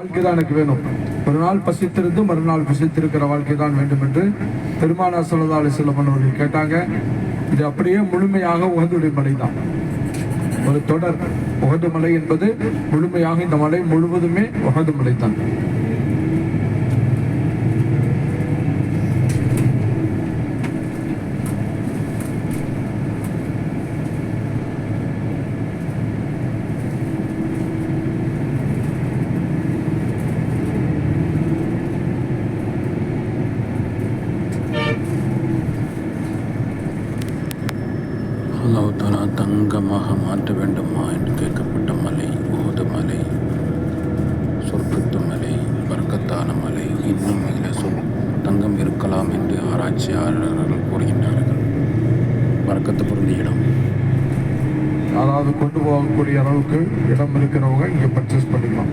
வாழ்க்கை தான் எனக்கு வேணும். ஒரு நாள் பசித்திருந்து மறுநாள் பசித்திருக்கிற வாழ்க்கை தான் வேண்டும் என்று பெருமானார் ஸல்லல்லாஹு அலைஹி வஸல்லம் அவர்கள் கேட்டாங்க. இது அப்படியே முழுமையாக உஹதுடைய மலை தான். ஒரு தொடர் உஹது மலை என்பது முழுமையாக, இந்த மலை முழுவதுமே உஹது மலை தான். அல்லாஹ் தஆலா தங்கமாக மாற்ற வேண்டுமா என்று கேட்கப்பட்ட மலை உஹது மலை, சொர்க்கத்து மலை, பரக்கத்தான மலை. இன்னும் இதில் தங்கம் இருக்கலாம் என்று ஆராய்ச்சியாளர்கள் கூறுகின்றார்கள். பரக்கத்து பொருந்திய இடம். யாராவது கொண்டு போகக்கூடிய அளவுக்கு இடம் இருக்கிறவங்க இங்கே பர்ச்சேஸ் பண்ணிக்கலாம்.